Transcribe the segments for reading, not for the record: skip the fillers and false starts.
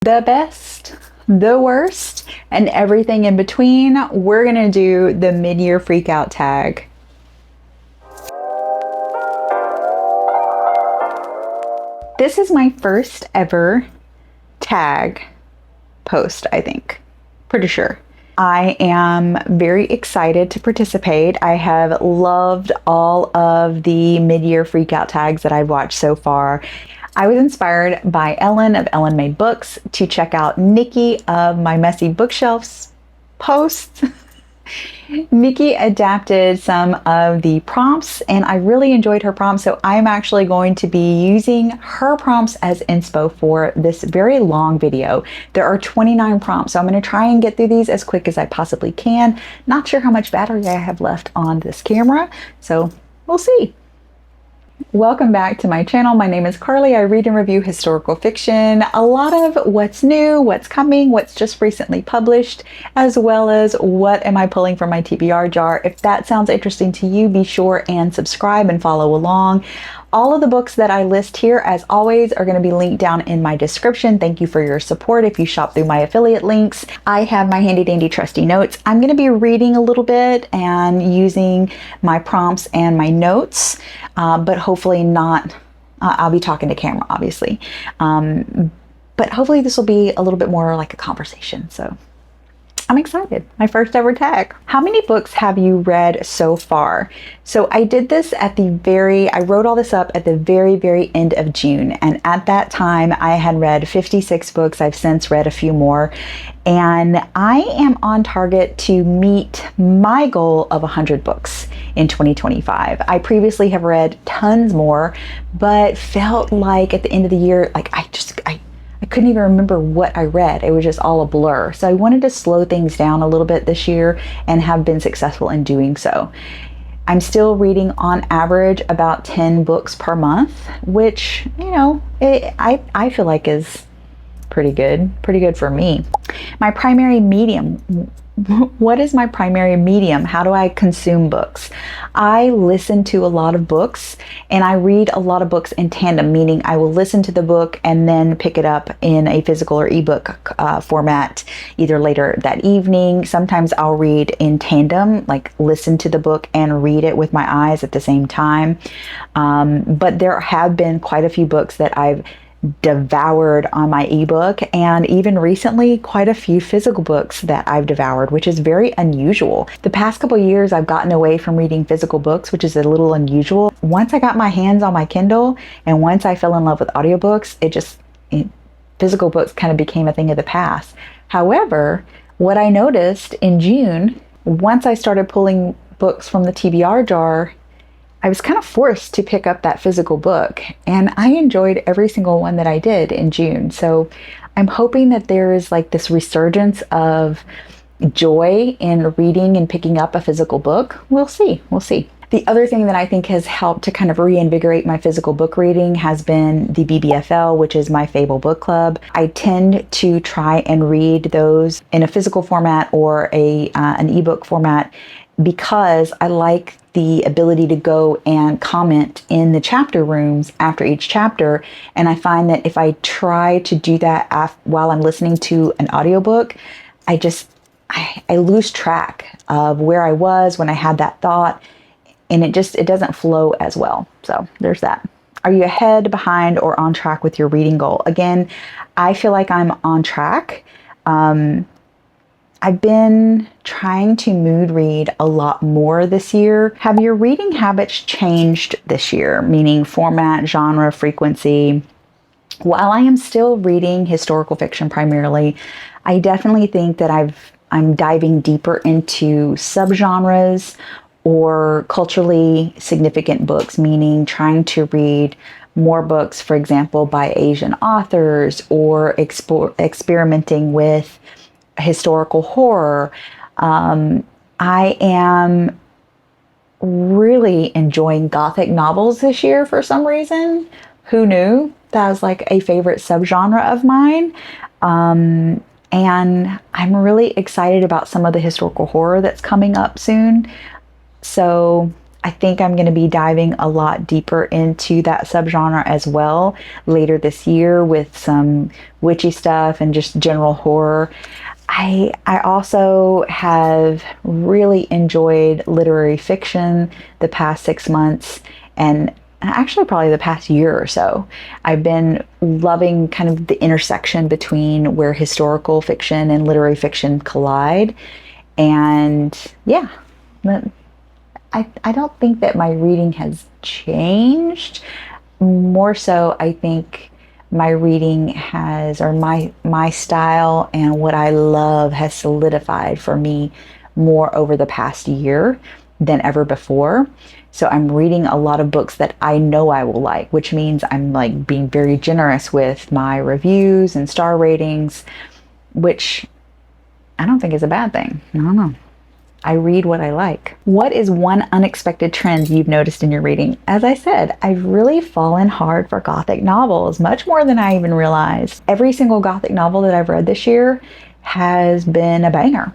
the best, the worst, and everything in between. We're gonna do the mid-year freakout tag. This is my first ever tag post, I think. Pretty sure. I am very excited to participate. I have loved all of the mid-year freakout tags that I've watched so far. I was inspired by Ellen of Ellen Made Books to check out Nikki of My Messy Bookshelves posts. Nikki adapted some of the prompts and I really enjoyed her prompts, so I'm actually going to be using her prompts as inspo for this very long video. There are 29 prompts, so I'm going to try and get through these as quick as I possibly can. Not sure how much battery I have left on this camera, so we'll see. Welcome back to my channel. My name is Carly. I read and review historical fiction, a lot of what's new, what's coming, what's just recently published, as well as what am I pulling from my TBR jar. If that sounds interesting to you, be sure and subscribe and follow along. All of the books that I list here, as always, are going to be linked down in my description. Thank you for your support if you shop through my affiliate links. I have my handy dandy trusty notes. I'm going to be reading a little bit and using my prompts and my notes, but hopefully not, I'll be talking to camera, obviously. But hopefully this will be a little bit more like a conversation. So I'm excited. My first ever tag. How many books have you read so far? So I did this at I wrote all this up at the very end of June. And at that time I had read 56 books. I've since read a few more. And I am on target to meet my goal of 100 books in 2025. I previously have read tons more, but felt like at the end of the year, like I couldn't even remember what I read. It was just all a blur. So I wanted to slow things down a little bit this year and have been successful in doing so. I'm still reading on average about 10 books per month, which, you know, I feel like is pretty good for me. My primary medium. What is my primary medium? How do I consume books? I listen to a lot of books and I read a lot of books in tandem, meaning I will listen to the book and then pick it up in a physical or ebook format either later that evening. Sometimes I'll read in tandem, like listen to the book and read it with my eyes at the same time. But there have been quite a few books that I've devoured on my ebook, and even recently quite a few physical books that I've devoured, which is very unusual. The past couple years I've gotten away from reading physical books, which is a little unusual. Once I got my hands on my Kindle and once I fell in love with audiobooks, physical books kind of became a thing of the past. However, what I noticed in June, once I started pulling books from the TBR jar, I was kind of forced to pick up that physical book, and I enjoyed every single one that I did in June. So I'm hoping that there is like this resurgence of joy in reading and picking up a physical book. We'll see. The other thing that I think has helped to kind of reinvigorate my physical book reading has been the BBFL, which is my Fable Book Club. I tend to try and read those in a physical format or an ebook format because I like the ability to go and comment in the chapter rooms after each chapter. And I find that if I try to do that while I'm listening to an audiobook, I lose track of where I was when I had that thought, and it doesn't flow as well. So there's that. Are you ahead, behind, or on track with your reading goal? Again, I feel like I'm on track. I've been trying to mood read a lot more this year. Have your reading habits changed this year? Meaning format, genre, frequency. While I am still reading historical fiction primarily, I definitely think that I'm diving deeper into subgenres or culturally significant books, meaning trying to read more books, for example, by Asian authors, or experimenting with historical horror. I am really enjoying gothic novels this year for some reason. Who knew? That was like a favorite subgenre of mine. And I'm really excited about some of the historical horror that's coming up soon. So I think I'm going to be diving a lot deeper into that subgenre as well later this year with some witchy stuff and just general horror. I also have really enjoyed literary fiction the past 6 months, and actually probably the past year or so. I've been loving kind of the intersection between where historical fiction and literary fiction collide. And yeah, I don't think that my reading has changed. More so, I think my reading has, or my style and what I love has solidified for me more over the past year than ever before. So I'm reading a lot of books that I know I will like, which means I'm like being very generous with my reviews and star ratings, which I don't think is a bad thing. I don't know. I read what I like. What is one unexpected trend you've noticed in your reading? As I said, I've really fallen hard for Gothic novels, much more than I even realized. Every single Gothic novel that I've read this year has been a banger,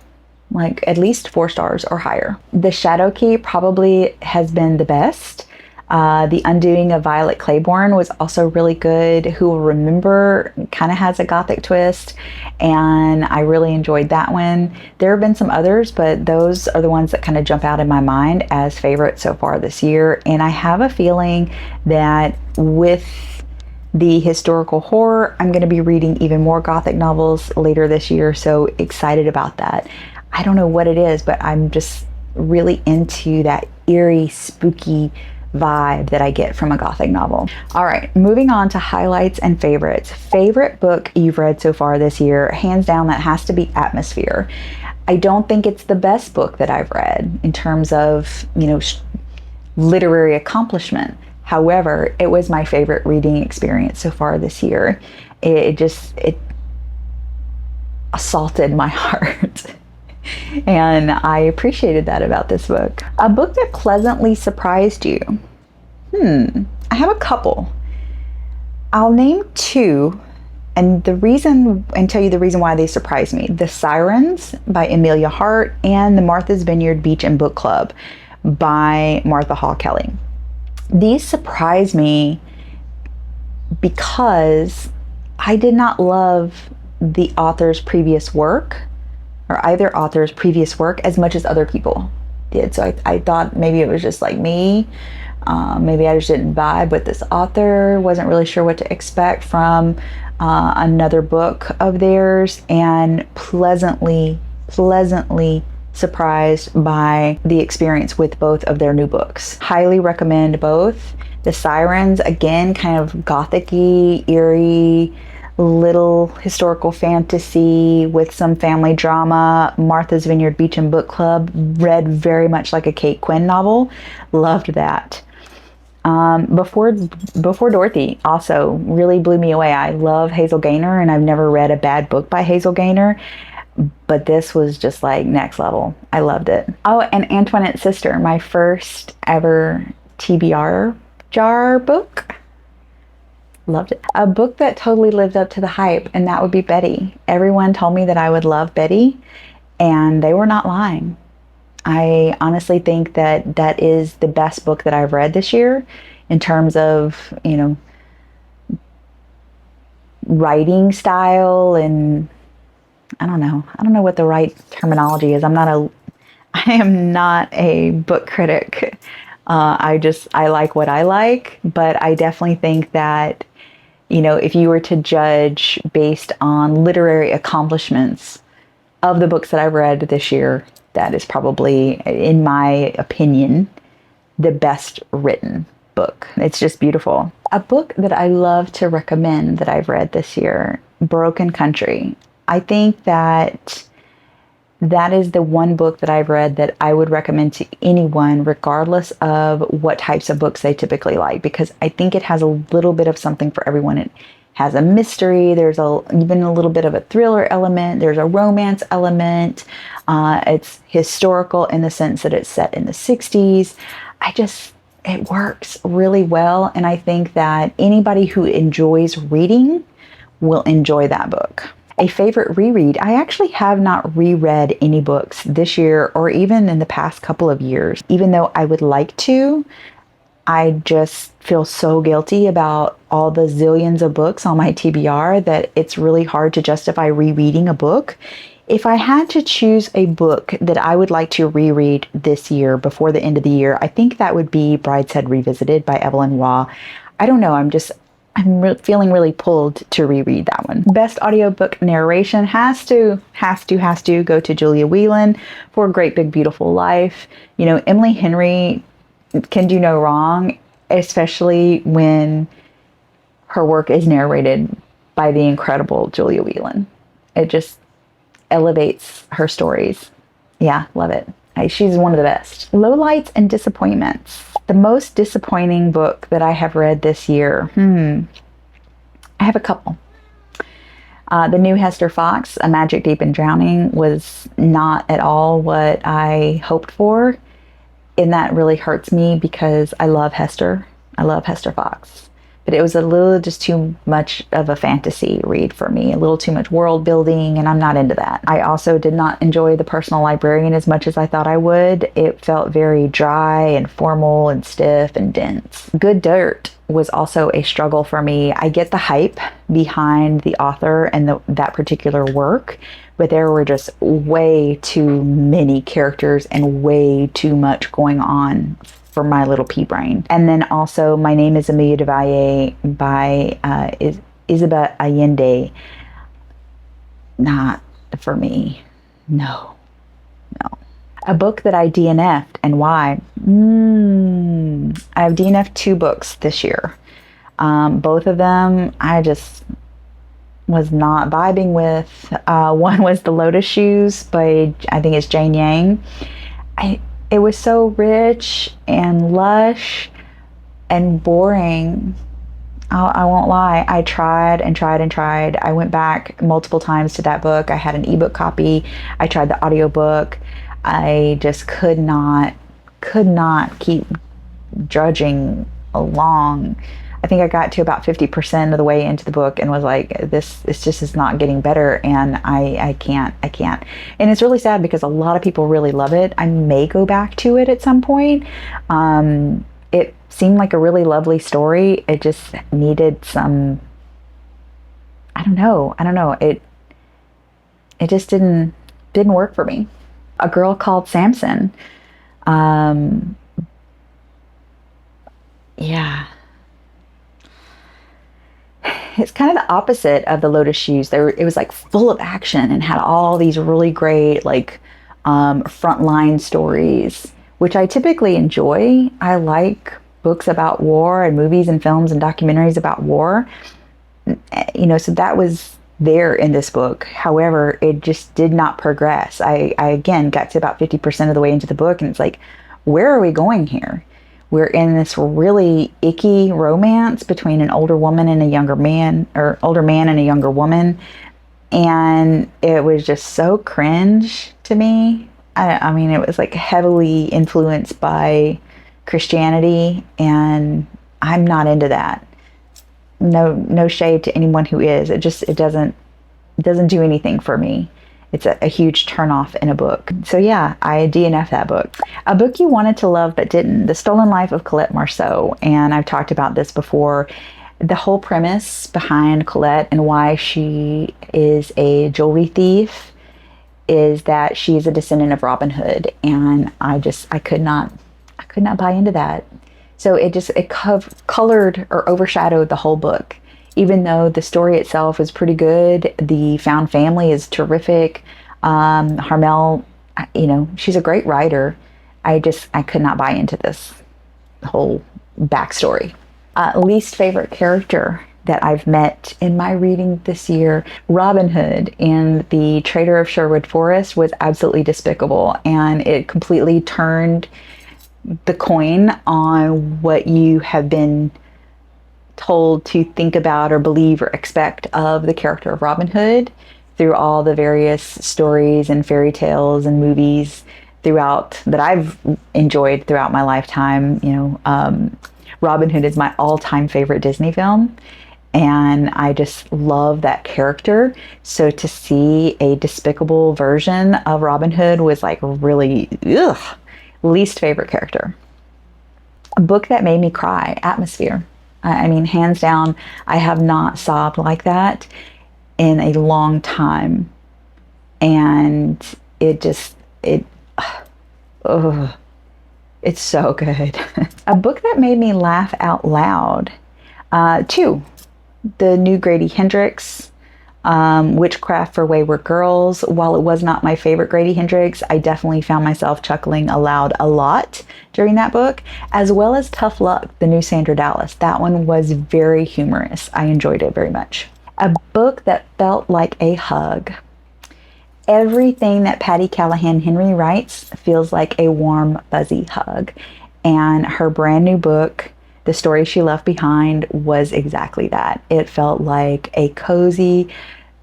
like at least 4 stars or higher. The Shadow Key probably has been the best. The Undoing of Violet Claiborne was also really good. Who Will Remember kind of has a Gothic twist, and I really enjoyed that one. There have been some others, but those are the ones that kind of jump out in my mind as favorites so far this year. And I have a feeling that with the historical horror, I'm going to be reading even more Gothic novels later this year, so excited about that. I don't know what it is, but I'm just really into that eerie, spooky vibe that I get from a Gothic novel. All right, moving on to highlights and favorites. Favorite book you've read so far this year, hands down, that has to be Atmosphere. I don't think it's the best book that I've read in terms of, literary accomplishment. However, it was my favorite reading experience so far this year. It assaulted my heart. And I appreciated that about this book. A book that pleasantly surprised you. I have a couple. I'll name 2 and tell you the reason why they surprised me. The Sirens by Amelia Hart and The Martha's Vineyard Beach and Book Club by Martha Hall Kelly. These surprised me because I did not love the author's previous work, or either author's previous work, as much as other people did. So I thought maybe it was just like me. Maybe I just didn't vibe with this author, wasn't really sure what to expect from another book of theirs, and pleasantly surprised by the experience with both of their new books. Highly recommend both. The Sirens, again, kind of gothic-y, eerie, little historical fantasy with some family drama. Martha's Vineyard Beach and Book Club, read very much like a Kate Quinn novel. Loved that. Before Dorothy also really blew me away. I love Hazel Gaynor, and I've never read a bad book by Hazel Gaynor, but this was just like next level. I loved it. Oh, and Antoinette's Sister, my first ever TBR jar book. Loved it. A book that totally lived up to the hype, and that would be Betty. Everyone told me that I would love Betty, and they were not lying. I honestly think that that is the best book that I've read this year in terms of, writing style, and I don't know what the right terminology is. I am not a book critic. I like what I like, but I definitely think that, if you were to judge based on literary accomplishments of the books that I've read this year, that is probably, in my opinion, the best written book. It's just beautiful. A book that I love to recommend that I've read this year, Broken Country. I think that is the one book that I've read that I would recommend to anyone, regardless of what types of books they typically like, because I think it has a little bit of something for everyone. It has a mystery, there's even a little bit of a thriller element, there's a romance element, it's historical in the sense that it's set in the 60s. It works really well, and I think that anybody who enjoys reading will enjoy that book. A favorite reread. I actually have not reread any books this year or even in the past couple of years. Even though I would like to, I just feel so guilty about all the zillions of books on my TBR that it's really hard to justify rereading a book. If I had to choose a book that I would like to reread this year before the end of the year, I think that would be Brideshead Revisited by Evelyn Waugh. I don't know, I'm feeling really pulled to reread that one. Best audiobook narration has to go to Julia Whelan for Great Big Beautiful Life. You know, Emily Henry can do no wrong, especially when her work is narrated by the incredible Julia Whelan. It just elevates her stories. Yeah, love it. She's one of the best. Lowlights and disappointments. The most disappointing book that I have read this year. I have a couple. The new Hester Fox, A Magic Deep in Drowning, was not at all what I hoped for. And that really hurts me because I love Hester. I love Hester Fox. But it was a little just too much of a fantasy read for me, a little too much world building, and I'm not into that. I also did not enjoy The Personal Librarian as much as I thought I would. It felt very dry and formal and stiff and dense. Good Dirt was also a struggle for me. I get the hype behind the author and that particular work, but there were just way too many characters and way too much going on for my little pea brain. And then also My Name is Amelia DeValle by Isabel Allende. Not for me. No. A book that I DNF'd, and why? I've DNF'd 2 books this year. Both of them I just was not vibing with. One was The Lotus Shoes by, I think it's Jane Yang. It was so rich and lush and boring. I won't lie. I tried and tried and tried. I went back multiple times to that book. I had an ebook copy. I tried the audiobook. I just could not keep drudging along. I think I got to about 50% of the way into the book and was like, this just is not getting better, and I can't. And it's really sad because a lot of people really love it. I may go back to it at some point. It seemed like a really lovely story. It just needed some, I don't know. It just didn't work for me. A Girl Called Samson. Yeah. It's kind of the opposite of The Lotus Shoes. It was like full of action and had all these really great like frontline stories, which I typically enjoy. I like books about war and movies and films and documentaries about war. You know, so that was there in this book. However, it just did not progress. I again got to about 50% of the way into the book, and it's like, where are we going here? We're in this really icky romance between an older woman and a younger man, or older man and a younger woman. And it was just so cringe to me. I mean, it was like heavily influenced by Christianity, and I'm not into that. No shade to anyone who is. It doesn't do anything for me. It's a huge turnoff in a book. So yeah, I DNF that book. A book you wanted to love but didn't. The Stolen Life of Colette Marceau. And I've talked about this before. The whole premise behind Colette and why she is a jewelry thief is that she is a descendant of Robin Hood. And I could not buy into that. So it colored or overshadowed the whole book. Even though the story itself is pretty good, the found family is terrific. Harmel, you know, she's a great writer. I could not buy into this whole backstory. Least favorite character that I've met in my reading this year, Robin Hood in The Trader of Sherwood Forest was absolutely despicable, and it completely turned the coin on what you have been told to think about or believe or expect of the character of Robin Hood through all the various stories and fairy tales and movies throughout that I've enjoyed throughout my lifetime. You know, Robin Hood is my all-time favorite Disney film, And I just love that character. So to see a despicable version of Robin Hood was like really, least favorite character. A book that made me cry, Atmosphere. I mean, hands down, I have not sobbed like that in a long time. And it's so good. A book that made me laugh out loud. Two. The new Grady Hendrix, Witchcraft for Wayward Girls. While it was not my favorite Grady Hendrix, I definitely found myself chuckling aloud a lot during that book, as well as Tough Luck, the new Sandra Dallas. That one was very humorous. I enjoyed it very much. A book that felt like a hug. Everything that Patty Callahan Henry writes feels like a warm, fuzzy hug. And her brand new book, The Story She Left Behind, was exactly that. It felt like a cozy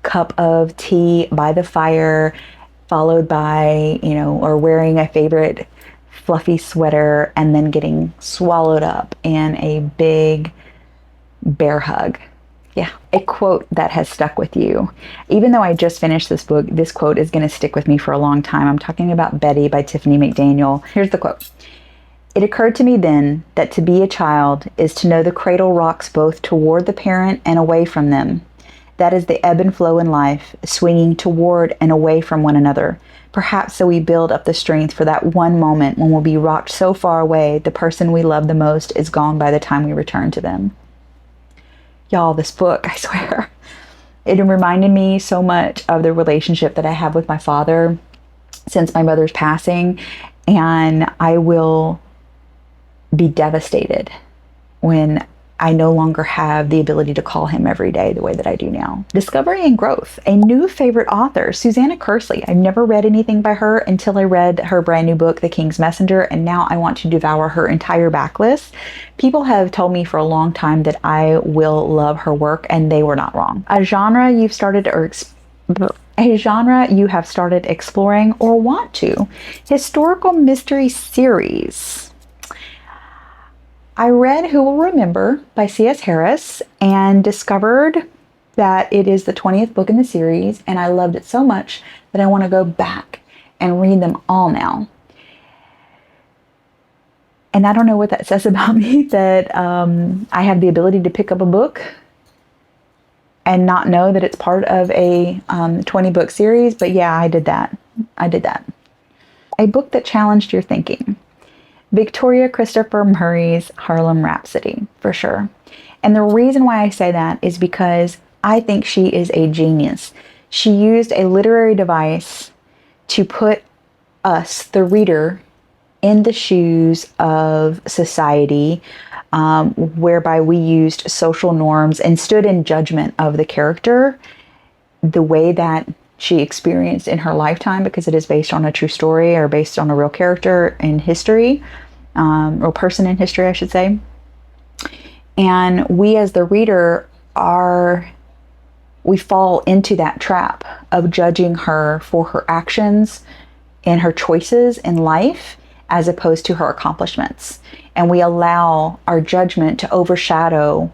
cup of tea by the fire, followed by, or wearing a favorite fluffy sweater and then getting swallowed up in a big bear hug. Yeah. A quote that has stuck with you. Even though I just finished this book, this quote is going to stick with me for a long time. I'm talking about Betty by Tiffany McDaniel. Here's the quote. It occurred to me then that to be a child is to know the cradle rocks both toward the parent and away from them. That is the ebb and flow in life, swinging toward and away from one another. Perhaps so we build up the strength for that one moment when we'll be rocked so far away the person we love the most is gone by the time we return to them. Y'all, this book, I swear, it reminded me so much of the relationship that I have with my father since my mother's passing, and I will be devastated when I no longer have the ability to call him every day the way that I do now. Discovery and growth. A new favorite author, Susanna Kersley. I've never read anything by her until I read her brand new book, The King's Messenger, and now I want to devour her entire backlist. People have told me for a long time that I will love her work, and they were not wrong. A genre you have started exploring or want to. Historical mystery series. I read Who Will Remember by C.S. Harris and discovered that it is the 20th book in the series, and I loved it so much that I want to go back and read them all now. And I don't know what that says about me, that I have the ability to pick up a book and not know that it's part of a 20-book series, but yeah, I did that. A book that challenged your thinking. Victoria Christopher Murray's Harlem Rhapsody, for sure. And the reason why I say that is because I think she is a genius. She used a literary device to put us, the reader, in the shoes of society, whereby we used social norms and stood in judgment of the character the way that she experienced in her lifetime, because it is based on a true story or based on a real character in history, or person in history, I should say. And we as the reader we fall into that trap of judging her for her actions and her choices in life as opposed to her accomplishments. And we allow our judgment to overshadow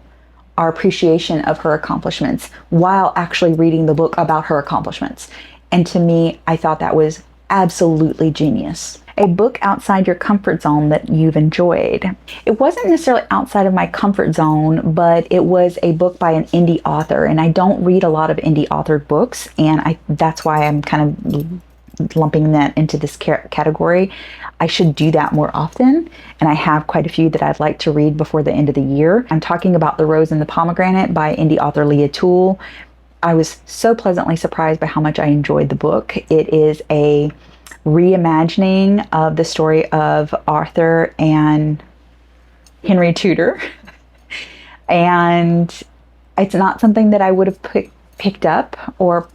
our appreciation of her accomplishments while actually reading the book about her accomplishments. And to me, I thought that was absolutely genius. A book outside your comfort zone that you've enjoyed. It wasn't necessarily outside of my comfort zone, but it was a book by an indie author. And I don't read a lot of indie authored books, and that's why I'm kind of lumping that into this category. I should do that more often, and I have quite a few that I'd like to read before the end of the year. I'm talking about The Rose and the Pomegranate by indie author Leah Toole. I was so pleasantly surprised by how much I enjoyed the book. It is a reimagining of the story of Arthur and Henry Tudor. And it's not something that I would have picked up or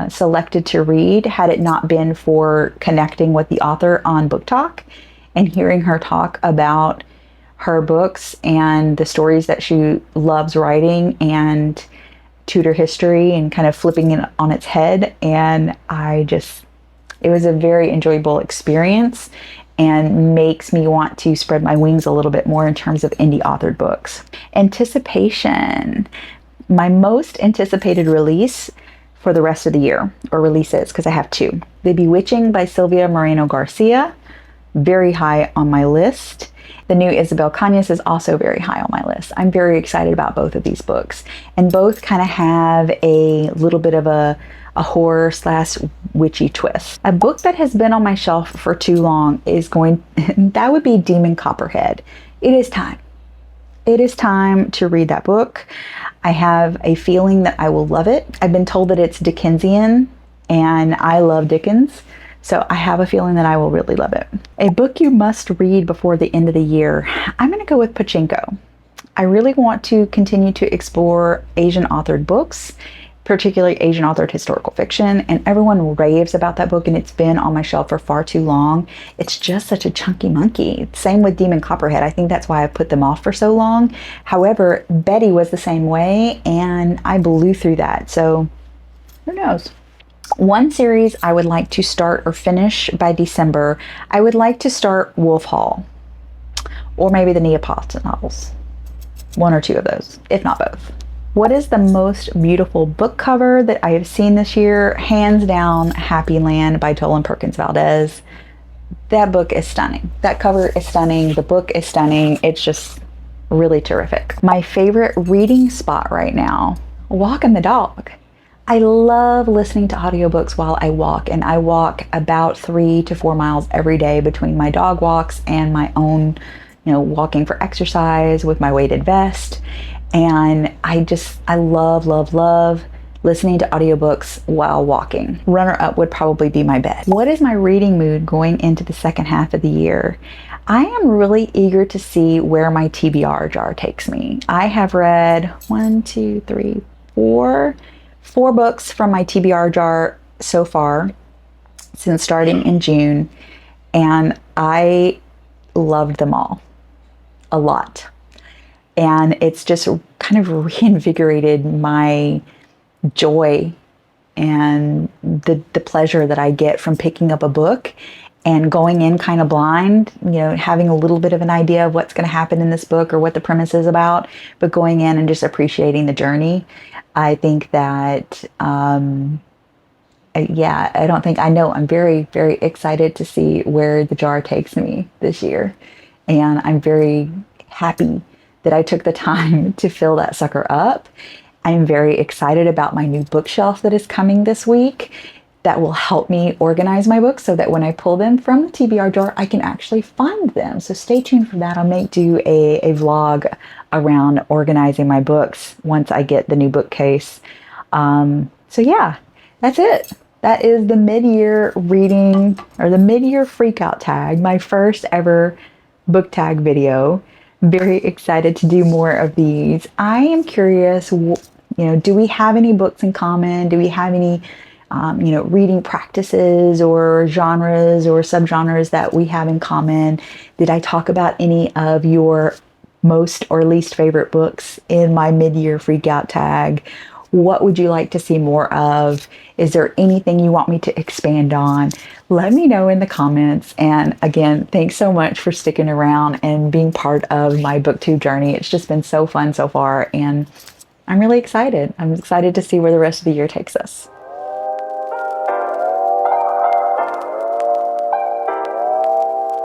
selected to read had it not been for connecting with the author on Book Talk and hearing her talk about her books and the stories that she loves writing and Tudor history and kind of flipping it on its head. And it was a very enjoyable experience. and makes me want to spread my wings a little bit more in terms of indie authored books. Anticipation. My most anticipated release for the rest of the year, or releases, because I have two. The Bewitching by Sylvia Moreno Garcia, very high on my list. The new Isabel Cañas is also very high on my list. I'm very excited about both of these books, and both kind of have a little bit of a horror / witchy twist. A book that has been on my shelf for too long is that would be Demon Copperhead. It is time. It is time to read that book. I have a feeling that I will love it. I've been told that it's Dickensian, and I love Dickens, so I have a feeling that I will really love it. A book you must read before the end of the year. I'm going to go with Pachenko. I really want to continue to explore Asian authored books, particularly Asian authored historical fiction, and everyone raves about that book, and it's been on my shelf for far too long. It's just such a chunky monkey. Same with Demon Copperhead. I think that's why I put them off for so long. However, Betty was the same way, and I blew through that, so who knows? One series I would like to start or finish by December, I would like to start Wolf Hall, or maybe the Neapolitan novels. One or two of those, if not both. What is the most beautiful book cover that I have seen this year? Hands down, Happy Land by Dolan Perkins Valdez. That book is stunning. That cover is stunning. The book is stunning. It's just really terrific. My favorite reading spot right now, walking the dog. I love listening to audiobooks while I walk, and I walk about 3 to 4 miles every day between my dog walks and my own, walking for exercise with my weighted vest. And I love, love, love listening to audiobooks while walking. Runner up would probably be my bed. What is my reading mood going into the second half of the year? I am really eager to see where my TBR jar takes me. I have read 4 books from my TBR jar so far since starting in June, and I loved them all a lot. And it's just kind of reinvigorated my joy and the pleasure that I get from picking up a book and going in kind of blind, having a little bit of an idea of what's going to happen in this book or what the premise is about, but going in and just appreciating the journey. I think that, I'm very, very excited to see where the jar takes me this year. And I'm very happy that I took the time to fill that sucker up. I'm very excited about my new bookshelf that is coming this week that will help me organize my books so that when I pull them from the TBR jar, I can actually find them. So stay tuned for that. I do a vlog around organizing my books once I get the new bookcase. That's it. That is the mid-year reading, or the mid-year freakout tag, my first ever book tag video. Very excited to do more of these. I am curious, do we have any books in common? Do we have any, reading practices or genres or subgenres that we have in common? Did I talk about any of your most or least favorite books in my mid-year freakout tag? What would you like to see more of? Is there anything you want me to expand on? Let me know in the comments. And again, thanks so much for sticking around and being part of my booktube journey. It's just been so fun so far, and I'm really excited. I'm excited to see where the rest of the year takes us.